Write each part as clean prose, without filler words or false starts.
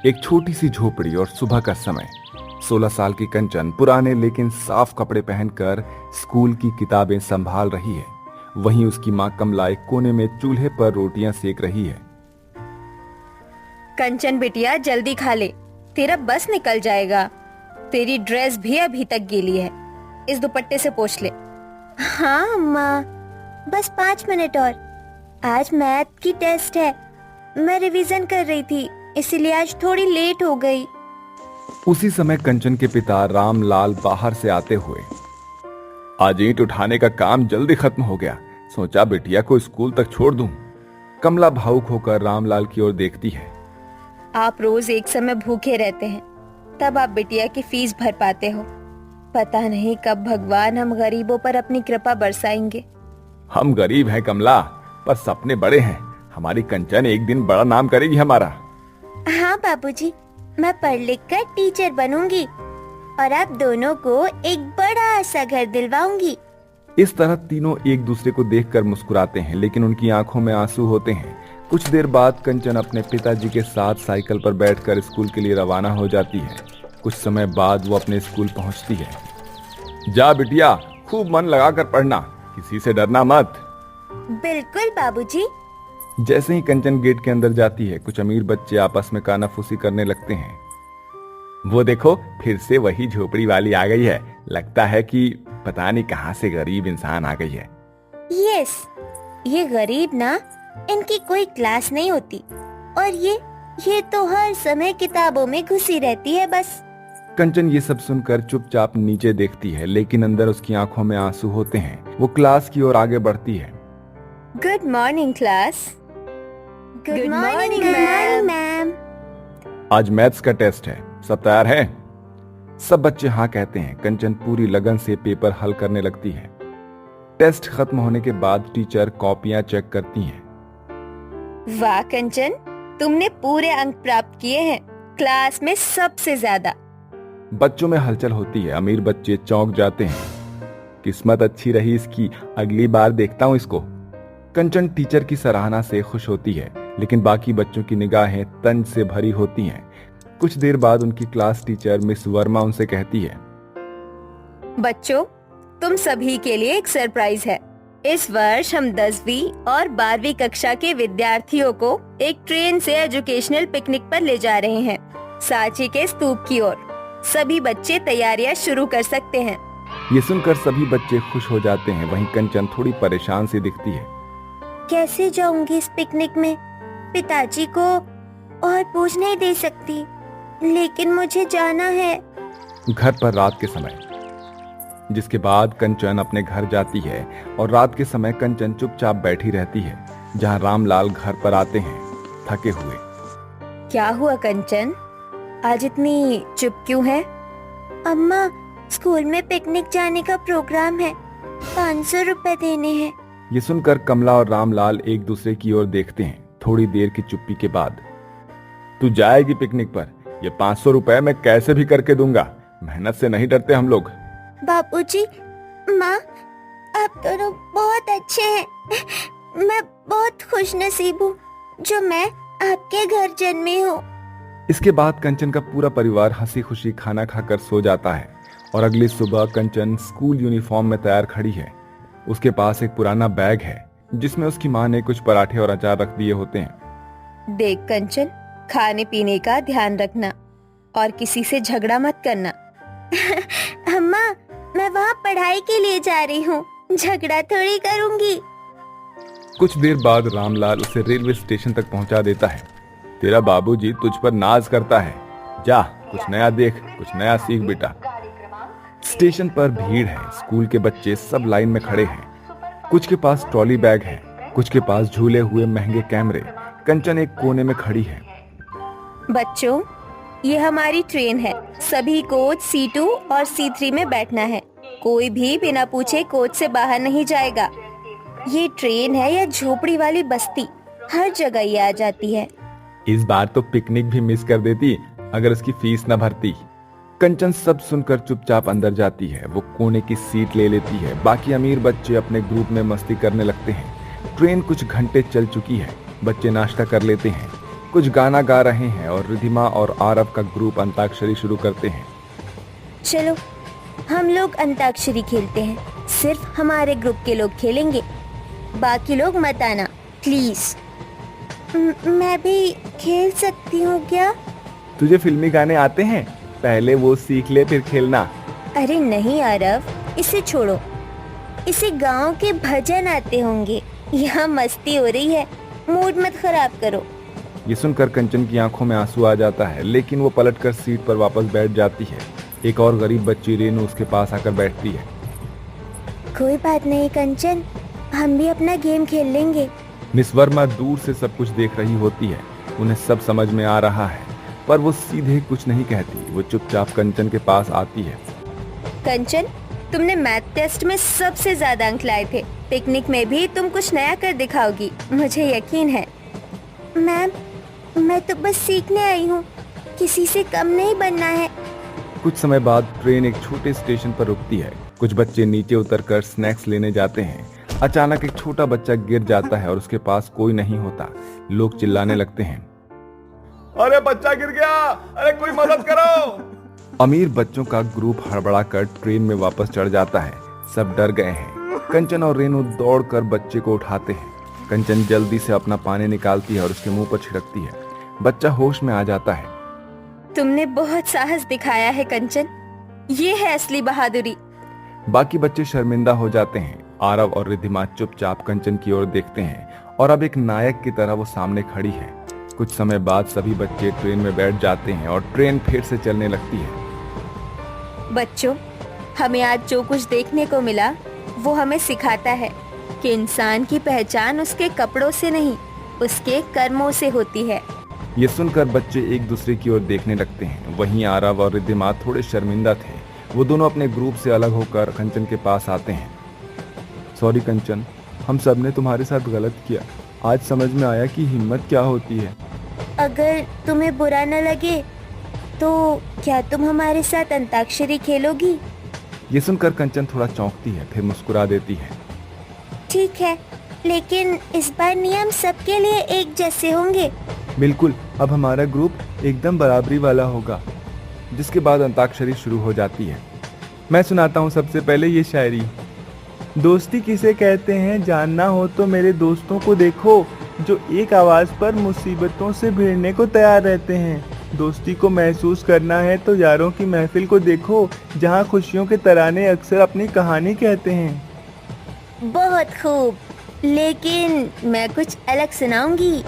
एक छोटी सी झोपड़ी और सुबह का समय। 16 साल की कंचन पुराने लेकिन साफ कपड़े पहनकर स्कूल की किताबें संभाल रही है। वहीं उसकी माँ कमला एक कोने में चूल्हे पर रोटियां सेक रही है। कंचन बिटिया जल्दी खा ले, तेरा बस निकल जाएगा। तेरी ड्रेस भी अभी तक गीली है, इस दुपट्टे से पोंछ ले। हाँ अम्मा, बस 5 मिनट और। आज मैथ की टेस्ट है, मैं रिवीजन कर रही थी, इसीलिए आज थोड़ी लेट हो गई। उसी समय कंचन के पिता रामलाल बाहर से आते हुए, आज ईंट उठाने का काम जल्दी खत्म हो गया, सोचा बिटिया को स्कूल तक छोड़ दूं। कमला भावुक होकर रामलाल की ओर देखती है। आप रोज एक समय भूखे रहते हैं, तब आप बिटिया की फीस भर पाते हो। पता नहीं कब भगवान हम गरीबों पर अपनी कृपा बरसाएंगे। हम गरीब हैं कमला, पर सपने बड़े हैं। हमारी कंचन एक दिन बड़ा नाम करेगी हमारा। हाँ बाबूजी, मैं पढ़ लिख कर टीचर बनूंगी और आप दोनों को एक बड़ा सा घर दिलवाऊंगी। इस तरह तीनों एक दूसरे को देखकर मुस्कुराते हैं, लेकिन उनकी आंखों में आंसू होते हैं। कुछ देर बाद कंचन अपने पिताजी के साथ साइकिल पर बैठकर स्कूल के लिए रवाना हो जाती है। कुछ समय बाद वो अपने स्कूल पहुंचती है। जा बिटिया, खूब मन लगाकर पढ़ना, किसी से डरना मत। बिल्कुल बाबूजी। जैसे ही कंचन गेट के अंदर जाती है, कुछ अमीर बच्चे आपस में कानाफूसी करने लगते हैं। वो देखो, फिर से वही झोपड़ी वाली आ गई है। लगता है कि पता नहीं कहां से गरीब इंसान आ गई है। यस, ये गरीब ना, इनकी कोई क्लास नहीं होती और ये तो हर समय किताबों में घुसी रहती है बस। कंचन ये सब सुनकर चुपचाप नीचे देखती है, लेकिन अंदर उसकी आंखों में आंसू होते हैं। वो क्लास की ओर आगे बढ़ती है। Good morning class. Good morning ma'am. आज मैथ्स का टेस्ट है, सब तैयार हैं? सब बच्चे हाँ कहते हैं। कंचन पूरी लगन से पेपर हल करने लगती है। टेस्ट खत्म होने के बाद टीचर कॉपियां चेक करती हैं। वाह कंचन, तुमने पूरे अंक प्राप्त किए हैं, क्लास में सबसे ज्यादा। बच्चों में हलचल होती है। अमीर बच्चे चौंक जाते हैं। किस्मत अच्छी रही इसकी, अगली बार देखता हूँ इसको। कंचन टीचर की सराहना से खुश होती है, लेकिन बाकी बच्चों की निगाहें तंज से भरी होती हैं। कुछ देर बाद उनकी क्लास टीचर मिस वर्मा उनसे कहती है, बच्चों, तुम सभी के लिए एक सरप्राइज है। इस वर्ष हम 10वीं और 12वीं कक्षा के विद्यार्थियों को एक ट्रेन से एजुकेशनल पिकनिक पर ले जा रहे हैं, सांची के स्तूप की ओर। सभी बच्चे तैयारियां शुरू कर सकते हैं। ये सुनकर सभी बच्चे खुश हो जाते हैं। वहीं कंचन थोड़ी परेशान सी दिखती है। कैसे जाऊंगी इस पिकनिक में? पिताजी को और पूछ नहीं दे सकती, लेकिन मुझे जाना है। घर पर रात के समय, जिसके बाद कंचन अपने घर जाती है और रात के समय कंचन चुपचाप बैठी रहती है, जहां रामलाल घर पर आते हैं थके हुए। क्या हुआ कंचन, आज इतनी चुप क्यों है? अम्मा, स्कूल में पिकनिक जाने का प्रोग्राम है, 500 रुपए देने हैं। ये सुनकर कमला और रामलाल एक दूसरे की ओर देखते हैं। थोड़ी देर की चुप्पी के बाद, तू जाएगी पिकनिक पर? ये 500 रुपए मैं कैसे भी करके दूंगा, मेहनत से नहीं डरते हम लोग। बाबूजी, माँ, आप दोनों बहुत अच्छे हैं। मैं बहुत खुशनसीब हूँ जो मैं आपके घर जन्मी हूँ। इसके बाद कंचन का पूरा परिवार हंसी खुशी खाना खाकर सो जाता है और अगली सुबह कंचन स्कूल यूनिफॉर्म में तैयार खड़ी है। उसके पास एक पुराना बैग है जिसमें उसकी माँ ने कुछ पराठे और अचार रख दिए होते हैं। देख कंचन, खाने पीने का ध्यान रखना और किसी से झगड़ा मत करना। अम्मा, मैं वहाँ पढ़ाई के लिए जा रही हूँ, झगड़ा थोड़ी करूँगी। कुछ देर बाद रामलाल उसे रेलवे स्टेशन तक पहुँचा देता है। तेरा बाबूजी तुझ पर नाज करता है, जा कुछ नया देख, कुछ नया सीख बेटा। स्टेशन पर भीड़ है। स्कूल के बच्चे सब लाइन में खड़े हैं। कुछ के पास ट्रॉली बैग है, कुछ के पास झूले हुए महंगे कैमरे। कंचन एक कोने में खड़ी है। बच्चों, ये हमारी ट्रेन है, सभी कोच C2 और C3 में बैठना है। कोई भी बिना पूछे कोच से बाहर नहीं जाएगा। ये ट्रेन है या झोपड़ी वाली बस्ती, हर जगह ये आ जाती है। इस बार तो पिकनिक भी मिस कर देती अगर उसकी फीस न भरती। कंचन सब सुनकर चुपचाप अंदर जाती है। वो कोने की सीट ले लेती है। बाकी अमीर बच्चे अपने ग्रुप में मस्ती करने लगते हैं। ट्रेन कुछ घंटे चल चुकी है। बच्चे नाश्ता कर लेते हैं। कुछ गाना गा रहे हैं और रिधिमा और आरव का ग्रुप अंताक्षरी शुरू करते हैं। चलो हम लोग अंताक्षरी खेलते हैं। सिर्फ हमारे ग्रुप के लोग खेलेंगे, बाकी लोग मत आना प्लीज। मैं भी खेल सकती हूँ क्या? तुझे फिल्मी गाने आते हैं? पहले वो सीख ले फिर खेलना। अरे नहीं आरव, इसे छोड़ो। इसे गांव के भजन आते होंगे। यहाँ मस्ती हो रही है, मूड मत खराब करो। ये सुनकर कंचन की आंखों में आंसू आ जाता है, लेकिन वो पलटकर सीट पर वापस बैठ जाती है। एक और गरीब बच्ची रेनू उसके पास आकर बैठती है। कोई बात नहीं कंचन, हम भी अपना गेम खेल लेंगे। मिस वर्मा दूर से सब कुछ देख रही होती है। उन्हें सब समझ में आ रहा है, पर वो सीधे कुछ नहीं कहती। वो चुपचाप कंचन के पास आती है। कंचन, तुमने मैथ टेस्ट में सबसे ज्यादा अंक लाए थे। पिकनिक में भी तुम कुछ नया कर दिखाओगी, मुझे यकीन है। मैम, मैं तो बस सीखने आई हूँ, किसी से कम नहीं बनना है। कुछ समय बाद ट्रेन एक छोटे स्टेशन पर रुकती है। कुछ बच्चे नीचे उतरकर स्नैक्स लेने जाते हैं। अचानक एक छोटा बच्चा गिर जाता है और उसके पास कोई नहीं होता। लोग चिल्लाने लगते हैं, अरे बच्चा गिर गया, अरे कोई मदद करो। अमीर बच्चों का ग्रुप हड़बड़ाकर ट्रेन में वापस चढ़ जाता है। सब डर गए हैं। कंचन और रेनू दौड़कर बच्चे को उठाते हैं। कंचन जल्दी से अपना पानी निकालती है और उसके मुंह पर छिड़कती है। बच्चा होश में आ जाता है। तुमने बहुत साहस दिखाया है कंचन, ये है असली बहादुरी। बाकी बच्चे शर्मिंदा हो जाते हैं। आरव और रिधिमा चुपचाप कंचन की ओर देखते हैं और अब एक नायक की तरह वो सामने खड़ी है। कुछ समय बाद सभी बच्चे ट्रेन में बैठ जाते हैं और ट्रेन फिर से चलने लगती है। बच्चों, हमें आज जो कुछ देखने को मिला वो हमें सिखाता है कि इंसान की पहचान उसके कपड़ों से नहीं, उसके कर्मों से होती है। ये सुनकर बच्चे एक दूसरे की ओर देखने लगते हैं। वहीं आरव और रिधिमा थोड़े शर्मिंदा थे। वो दोनों अपने ग्रुप से अलग होकर कंचन के पास आते हैं। सॉरी कंचन, हम सब ने तुम्हारे साथ गलत किया। आज समझ में आया कि हिम्मत क्या होती है। अगर तुम्हें बुरा न लगे तो क्या तुम हमारे साथ अंताक्षरी खेलोगी? ये सुनकर कंचन थोड़ा चौंकती है, फिर मुस्कुरा देती है। ठीक है, लेकिन इस बार नियम सबके लिए एक जैसे होंगे। बिल्कुल, अब हमारा ग्रुप एकदम बराबरी वाला होगा। जिसके बाद अंताक्षरी शुरू हो जाती है। मैं सुनाता हूँ सबसे पहले ये शायरी। दोस्ती किसे कहते हैं जानना हो तो मेरे दोस्तों को देखो, जो एक आवाज़ पर मुसीबतों से भिड़ने को तैयार रहते हैं। दोस्ती को महसूस करना है तो यारों की महफिल को देखो, जहाँ खुशियों के तराने अक्सर अपनी कहानी कहते हैं। बहुत खूब, लेकिन मैं कुछ अलग सुनाऊंगी।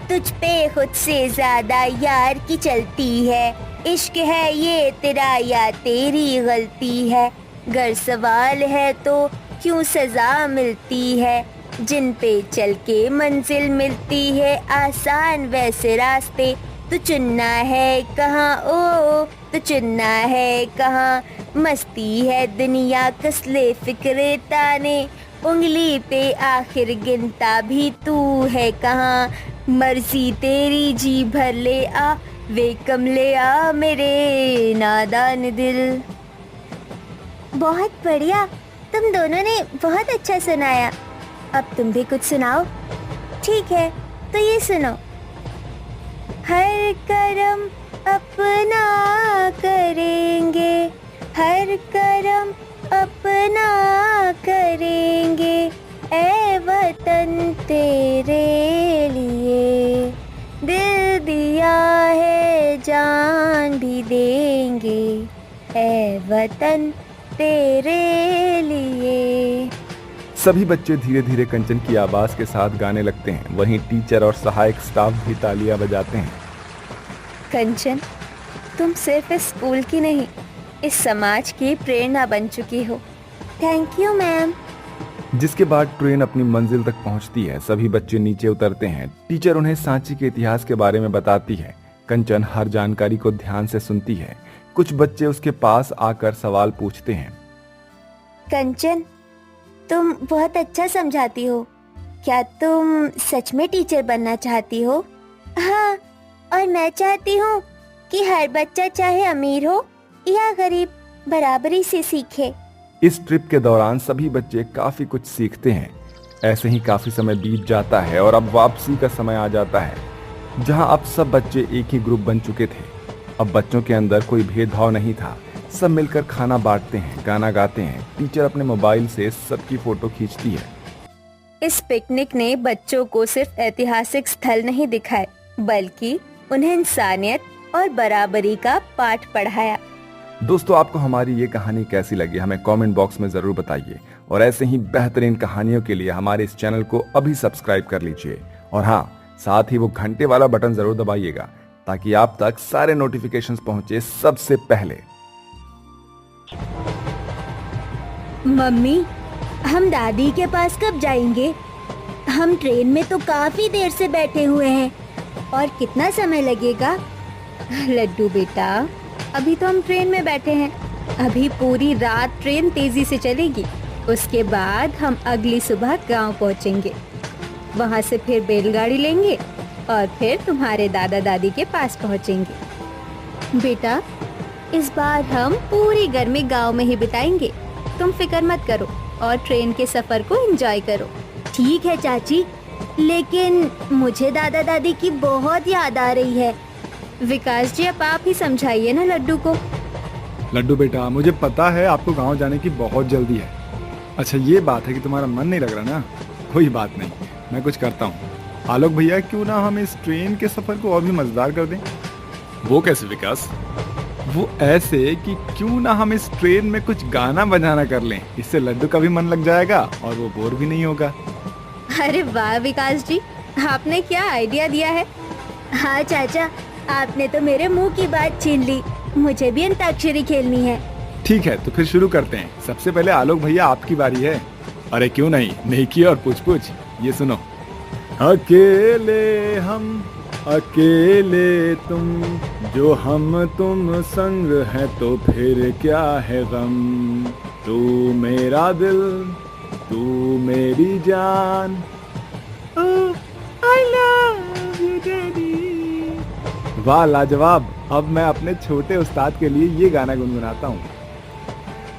तुझ पे खुद से ज्यादा यार की चलती है, इश्क है ये तेरा या तेरी गलती है। गर सवाल है तो क्यों सजा मिलती है, जिन पे चल के मंजिल मिलती है। आसान वैसे रास्ते तो चुनना है कहाँ, ओ तो चुनना है कहाँ। मस्ती है दुनिया कसले फिक्रे ताने, उंगली पे आखिर गिनता भी तू है कहाँ। मर्जी तेरी जी भर ले आ, वे कम ले आ मेरे नादान दिल। बहुत बढ़िया, तुम दोनों ने बहुत अच्छा सुनाया। अब तुम भी कुछ सुनाओ। ठीक है, तो ये सुनो। हर कर्म अपना करेंगे, हर कर्म अपना करेंगे, ऐ वतन तेरे लिए दिल दिया है जान भी देंगे, ऐ वतन तेरे लिए। सभी बच्चे धीरे धीरे कंचन की आवाज के साथ गाने लगते हैं। वहीं टीचर और सहायक स्टाफ भी तालियां बजाते हैं। कंचन, तुम सिर्फ इस स्कूल की नहीं, इस समाज की प्रेरणा बन चुकी हो। Thank you ma'am. जिसके बाद ट्रेन अपनी मंजिल तक पहुंचती है। सभी बच्चे नीचे उतरते हैं। टीचर उन्हें सांची के इतिहास के बारे में बताती है। कंचन हर जानकारी को ध्यान से सुनती है। कुछ बच्चे उसके पास आकर सवाल पूछते हैं। कंचन, तुम बहुत अच्छा समझाती हो। क्या तुम सच में टीचर बनना चाहती हो? हाँ, और मैं चाहती हूँ कि हर बच्चा चाहे अमीर हो या गरीब, बराबरी से सीखे। इस ट्रिप के दौरान सभी बच्चे काफी कुछ सीखते हैं। ऐसे ही काफी समय बीत जाता है और अब वापसी का समय आ जाता है। जहां अब सब बच्चे एक ही ग्रुप बन चुके थे। अब बच्चों के अंदर कोई भेदभाव नहीं था। सब मिलकर खाना बांटते हैं, गाना गाते हैं। टीचर अपने मोबाइल से सबकी फोटो खींचती है। इस पिकनिक ने बच्चों को सिर्फ ऐतिहासिक स्थल नहीं दिखाए, बल्कि उन्हें इंसानियत और बराबरी का पाठ पढ़ाया। दोस्तों, आपको हमारी ये कहानी कैसी लगी हमें कमेंट बॉक्स में जरूर बताइए। और ऐसे ही बेहतरीन कहानियों के लिए हमारे इस चैनल को अभी सब्सक्राइब कर लीजिए। और हाँ, साथ ही वो घंटे वाला बटन जरूर दबाइएगा ताकि आप तक सारे नोटिफिकेशंस पहुंचे सबसे पहले। मम्मी, हम दादी के पास कब जाएंगे? हम ट्रेन में तो काफी देर से बैठे हुए हैं। और कितना समय लगेगा? लड्डू बेटा, अभी तो हम ट्रेन में बैठे हैं। अभी पूरी रात ट्रेन तेजी से चलेगी। उसके बाद हम अगली सुबह गांव पहुंचेंगे। वहां से फिर बैलगाड़ी लेंगे और फिर तुम्हारे दादा दादी के पास पहुंचेंगे। बेटा, इस बार हम पूरी गर्मी गांव में ही बिताएंगे। तुम फिक्र मत करो और ट्रेन के सफर को एंजॉय करो। ठीक है चाची, लेकिन मुझे दादा दादी की बहुत याद आ रही है। विकास जी, अब आप ही समझाइए ना लड्डू को। लड्डू बेटा, मुझे पता है आपको गांव जाने की बहुत जल्दी है। अच्छा, ये बात है कि तुम्हारा मन नहीं लग रहा ना? कोई बात नहीं, मैं कुछ करता हूँ। आलोक भैया, क्यों ना हम इस ट्रेन के सफर को और भी मजेदार कर दें? वो कैसे विकास? वो ऐसे कि क्यों ना हम इस ट्रेन में कुछ गाना बजाना कर लें। इससे लड्डू का भी मन लग जाएगा और वो बोर भी नहीं होगा। अरे वाह विकास जी, आपने क्या आइडिया दिया है। हाँ चाचा, आपने तो मेरे मुंह की बात छीन ली। मुझे भी अंताक्षरी खेलनी है। ठीक है, तो फिर शुरू करते हैं। सबसे पहले आलोक भैया, आपकी बारी है। अरे क्यों नहीं, नेकी और पूछ पूछ। ये सुनो। अकेले हम, अकेले तुम, जो हम तुम संग है तो फिर क्या है गम। तू मेरा दिल, तू मेरी जान, आई लव यू डैडी। वाह, लाजवाब। अब मैं अपने छोटे उस्ताद के लिए ये गाना गुनगुनाता हूँ।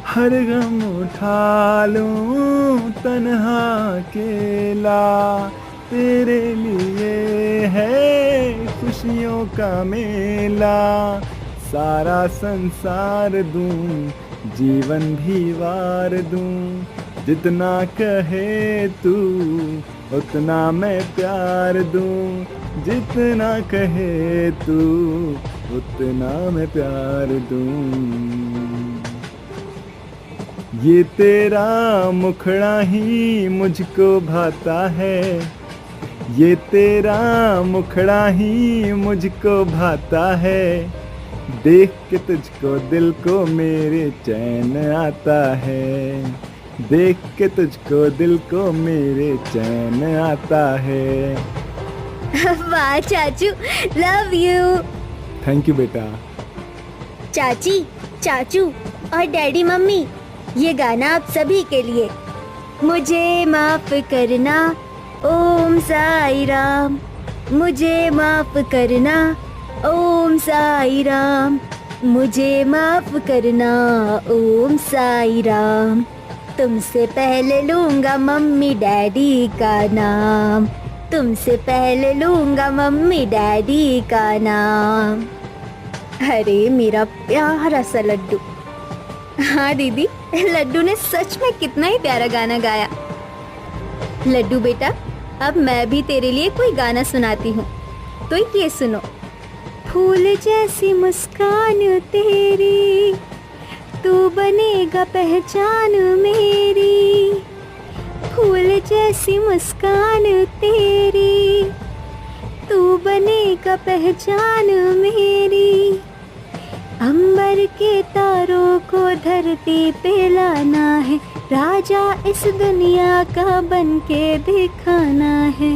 हर गम उठा लूं तन्हा अकेला, तेरे लिए है खुशियों का मेला। सारा संसार दूं, जीवन भी वार दूं, जितना कहे तू उतना मैं प्यार दूं। जितना कहे तू उतना मैं प्यार दूं। ये तेरा मुखड़ा ही मुझको भाता है, ये तेरा मुखड़ा ही मुझको भाता है। देख के तुझको दिल को मेरे चैन आता है, देख के तुझको दिल को मेरे चैन आता है। वाह चाचू, लव यू। थैंक यू बेटा। चाची, चाचू और डैडी मम्मी, ये गाना आप सभी के लिए। मुझे माफ करना ओम साई राम, मुझे माफ करना ओम साई राम, मुझे माफ करना ओम साई राम। तुमसे पहले लूंगा मम्मी डैडी का नाम, तुमसे पहले लूंगा मम्मी डैडी का नाम। अरे मेरा प्यारा सा लड्डू। हाँ दीदी, लड्डू ने सच में कितना ही प्यारा गाना गाया। लड्डू बेटा, अब मैं भी तेरे लिए कोई गाना सुनाती हूँ, तो ये सुनो। फूल जैसी मुस्कान तेरी, तू बनेगा पहचान मेरी। फूल जैसी मुस्कान तेरी, तू बनेगा पहचान मेरी। अंबर के तारों को धरती पे लाना है, राजा इस दुनिया का बन के दिखाना है।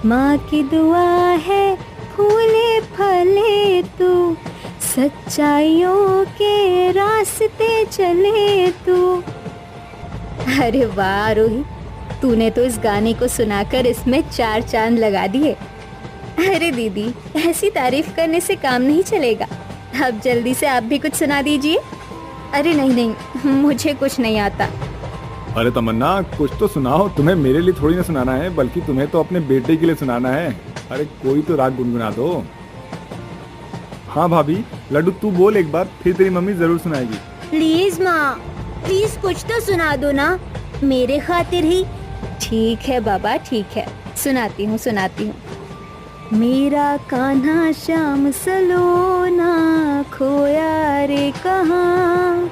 माँ की दुआ है फूले फले तू, सच्चाइयों के रास्ते चले तू। अरे वाह रोही, तूने तो इस गाने को सुनाकर इसमें 4 चांद लगा दिए। अरे दीदी, ऐसी तारीफ करने से काम नहीं चलेगा। अब जल्दी से आप भी कुछ सुना दीजिए। अरे नहीं नहीं, मुझे कुछ नहीं आता। अरे तमन्ना, कुछ तो सुनाओ। तुम्हें मेरे लिए थोड़ी ना सुनाना है, बल्कि तुम्हें तो अपने बेटे के लिए सुनाना है। अरे कोई तो राग गुनगुना दो। हाँ भाभी, लड्डू तू बोल एक बार, फिर तेरी मम्मी जरूर सुनाएगी। प्लीज माँ, प्लीज कुछ तो सुना दो ना, मेरे खातिर ही। ठीक है बाबा, ठीक है, सुनाती हूँ। मेरा कान्हा श्याम सलोना, खोया रे कहाँ,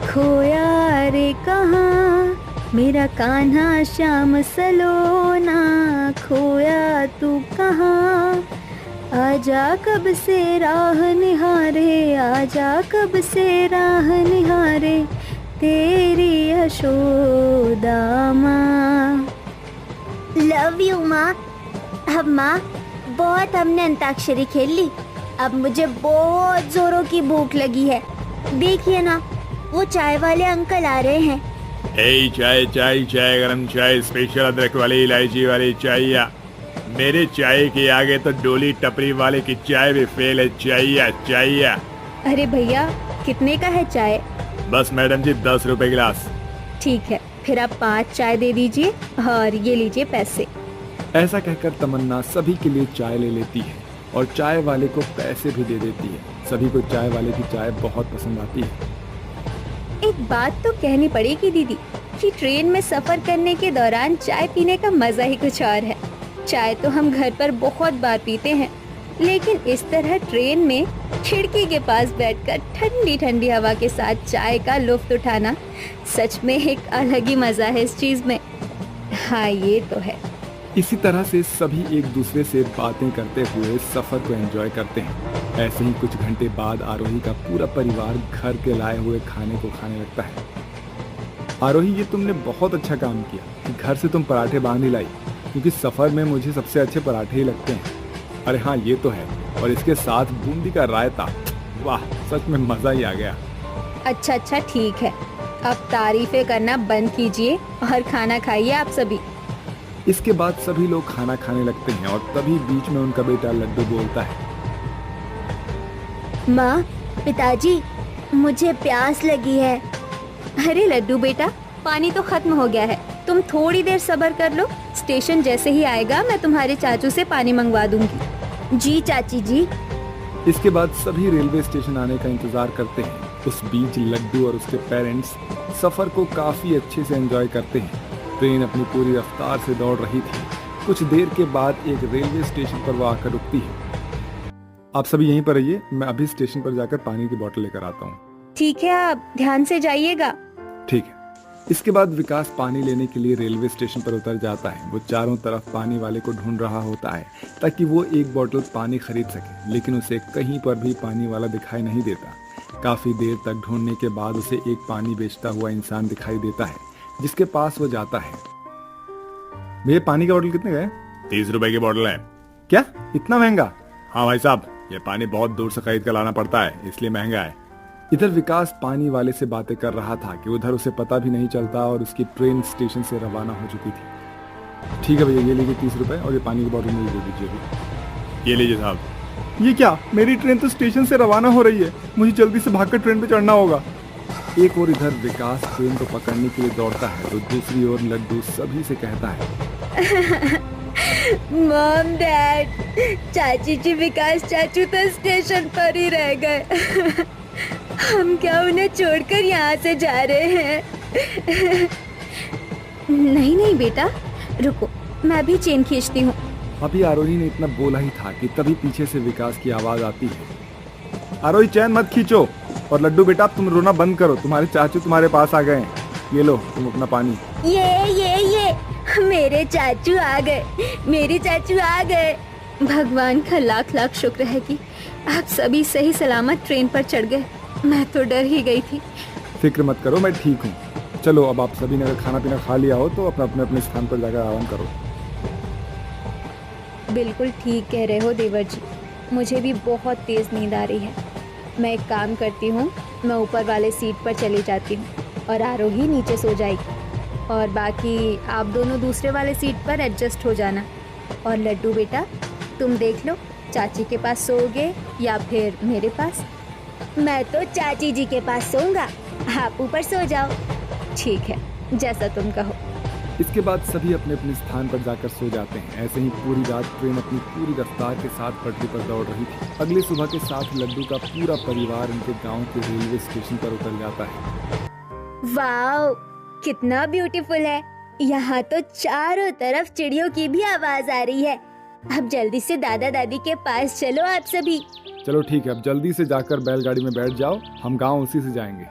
खोया रे कहाँ। मेरा कान्हा श्याम सलोना, खोया तू कहाँ। आजा कब से राह निहारे, आजा कब से राह निहारे, तेरी यशोदा माँ। लव यू माँ। अब माँ, बहुत हमने अंताक्षरी खेल ली, अब मुझे बहुत जोरों की भूख लगी है। देखिए ना, वो चाय वाले अंकल आ रहे हैं। ए चाय चाय चाय, गरम चाय, स्पेशल अदरक वाली, इलायची वाली चाय। या मेरे चाय के आगे तो डोली टपरी वाले की चाय भी फेल है। चाय। अरे भैया, कितने का है चाय? बस मैडम जी 10 रुपए गिलास। ठीक है, फिर आप 5 चाय दे दीजिए और ये लीजिए पैसे। ऐसा कहकर तमन्ना सभी के लिए चाय ले लेती है और चाय वाले को पैसे भी दे देती है। सभी को चाय वाले की चाय बहुत पसंद आती है। एक बात तो कहनी पड़ेगी दीदी कि ट्रेन में सफर करने के दौरान चाय पीने का मजा ही कुछ और है। चाय तो हम घर पर बहुत बार पीते हैं, लेकिन इस तरह ट्रेन में खिड़की के पास बैठकर ठंडी ठंडी हवा के साथ चाय का लुत्फ उठाना सच में एक अलग ही मजा है इस चीज में। हाँ, ये तो है। इसी तरह से सभी एक दूसरे से बातें करते हुए सफर को एंजॉय करते हैं। ऐसे ही कुछ घंटे बाद आरोही का पूरा परिवार घर के लाए हुए खाने को खाने लगता है। आरोही, ये तुमने बहुत अच्छा काम किया कि घर से तुम पराठे बांध ही लाई, क्योंकि सफर में मुझे सबसे अच्छे पराठे ही लगते हैं। अरे हाँ, ये तो है। और इसके साथ बूंदी का रायता, वाह, सच में मजा ही आ गया। अच्छा, ठीक है, अब तारीफें करना बंद कीजिए और खाना खाइए आप सभी। इसके बाद सभी लोग खाना खाने लगते हैं और तभी बीच में उनका बेटा लड्डू बोलता है। माँ, पिताजी, मुझे प्यास लगी है। अरे लड्डू बेटा, पानी तो खत्म हो गया है, तुम थोड़ी देर सब्र कर लो। स्टेशन जैसे ही आएगा मैं तुम्हारे चाचू से पानी मंगवा दूंगी। जी चाची जी। इसके बाद सभी रेलवे स्टेशन आने का इंतजार करते हैं। उस बीच लड्डू और उसके पेरेंट्स सफर को काफी अच्छे से एंजॉय करते हैं। ट्रेन अपनी पूरी रफ्तार से दौड़ रही थी। कुछ देर के बाद एक रेलवे स्टेशन पर वो आकर रुकती है। आप सभी यहीं पर रहिए, मैं अभी स्टेशन पर जाकर पानी की बोतल लेकर आता हूँ। ठीक है, आप ध्यान से जाइएगा। ठीक है। इसके बाद विकास पानी लेने के लिए रेलवे स्टेशन पर उतर जाता है। वो चारों तरफ पानी वाले को ढूंढ रहा होता है ताकि वो एक बोतल पानी खरीद सके, लेकिन उसे कहीं पर भी पानी वाला दिखाई नहीं देता। काफी देर तक ढूंढने के बाद उसे एक पानी बेचता हुआ इंसान दिखाई देता है, जिसके पास वो जाता है। भैया, पानी का बोतल कितने का है? 30 रुपए की बोतल है। क्या, इतना महंगा? हाँ भाई साहब, ये पानी बहुत दूर से खरीद कर लाना पड़ता है, इसलिए महंगा है। इधर विकास पानी वाले से बातें कर रहा था कि उधर उसे पता भी नहीं चलता और उसकी ट्रेन स्टेशन से रवाना हो चुकी थी। ठीक है भैया, ये लीजिए 30 रुपए और ये पानी की बोतल मुझे दे दीजिए। ये लीजिए साहब। ये क्या, मेरी ट्रेन तो स्टेशन से रवाना हो रही है, मुझे जल्दी से भागकर ट्रेन पे चढ़ना होगा। एक और इधर विकास ट्रेन को पकड़ने के लिए दौड़ता है तो दूसरी ओर लड्डू सभी से कहता है। मॉम, डैड, चाची जी, विकास चाचू तो स्टेशन पर ही रह गए। हम क्या उन्हें छोड़कर यहाँ से जा रहे हैं? नहीं बेटा, रुको, मैं भी चेन खींचती हूँ। अभी आरोही ने इतना बोला ही था कि तभी पीछे से विकास की आवाज आती है। आरोही, चैन मत खींचो। और लड्डू बेटा, तुम रोना बंद करो, तुम्हारे चाचू तुम्हारे पास आ गए हैं। ये लो तुम अपना पानी। ये मेरे चाचू आ गए, मेरे चाचू आ गए। भगवान का लाख लाख शुक्र है कि आप सभी सही सलामत ट्रेन पर चढ़ गए। मैं तो डर ही गई थी। फिक्र मत करो, मैं ठीक हूँ। चलो, अब आप सभी ने अगर खाना पीना खा लिया हो तो अपने अपने स्थान पर जाकर आराम करो। बिल्कुल ठीक कह रहे हो देवर जी, मुझे भी बहुत तेज नींद आ रही है। मैं एक काम करती हूँ, मैं ऊपर वाले सीट पर चली जाती हूँ और आरोही नीचे सो जाएगी, और बाकी आप दोनों दूसरे वाले सीट पर एडजस्ट हो जाना। और लड्डू बेटा, तुम देख लो, चाची के पास सोओगे या फिर मेरे पास? मैं तो चाची जी के पास सोऊंगा, आप ऊपर सो जाओ। ठीक है, जैसा तुम कहो। इसके बाद सभी अपने अपने स्थान पर जाकर सो जाते हैं। ऐसे ही पूरी रात ट्रेन अपनी पूरी रफ्तार के साथ पटरी पर दौड़ रही थी। अगली सुबह के साथ लड्डू का पूरा परिवार उनके गांव के रेलवे स्टेशन पर उतर जाता है। वाओ, कितना ब्यूटीफुल है। यहाँ तो चारों तरफ चिड़ियों की भी आवाज आ रही है। अब जल्दी से दादा दादी के पास चलो आप सभी। चलो ठीक है, अब जल्दी से जाकर बैलगाड़ी में बैठ जाओ, हम गांव उसी से जाएंगे।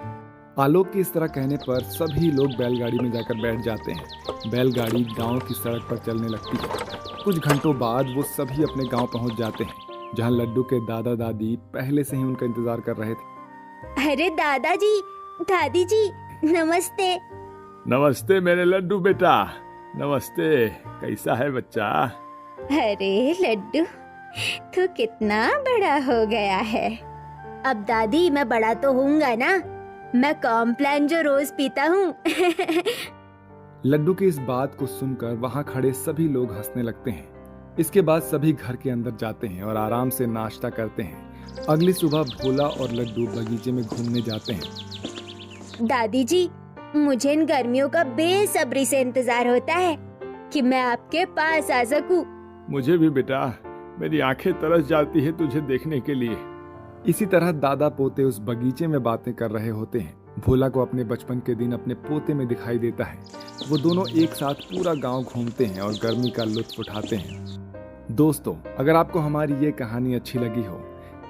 आलोक के इस तरह कहने पर सभी लोग बैलगाड़ी में जाकर बैठ जाते हैं। बैलगाड़ी गांव की सड़क पर चलने लगती है। कुछ घंटों बाद वो सभी अपने गांव पहुंच जाते हैं, जहां लड्डू के दादा दादी पहले से ही उनका इंतजार कर रहे थे। अरे दादाजी, दादी जी, नमस्ते। नमस्ते मेरे लड्डू बेटा, नमस्ते। कैसा है बच्चा? अरे लड्डू, तू कितना बड़ा हो गया है। अब दादी मैं बड़ा तो होऊंगा ना, मैं कॉम्प्लान जो रोज पीता हूँ। लड्डू की इस बात को सुनकर वहां खड़े सभी लोग हंसने लगते हैं। इसके बाद सभी घर के अंदर जाते हैं और आराम से नाश्ता करते हैं। अगली सुबह भोला और लड्डू बगीचे में घूमने जाते हैं। दादी जी, मुझे इन गर्मियों का बेसब्री से इंतजार होता है कि मैं आपके पास आ सकूं। मुझे भी बेटा, मेरी आंखें तरस जाती है तुझे देखने के लिए। इसी तरह दादा पोते उस बगीचे में बातें कर रहे होते हैं। भोला को अपने बचपन के दिन अपने पोते में दिखाई देता है। वो दोनों एक साथ पूरा गांव घूमते हैं और गर्मी का लुत्फ उठाते हैं। दोस्तों, अगर आपको हमारी ये कहानी अच्छी लगी हो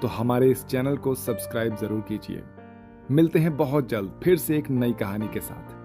तो हमारे इस चैनल को सब्सक्राइब जरूर कीजिए। मिलते हैं बहुत जल्द फिर से एक नई कहानी के साथ।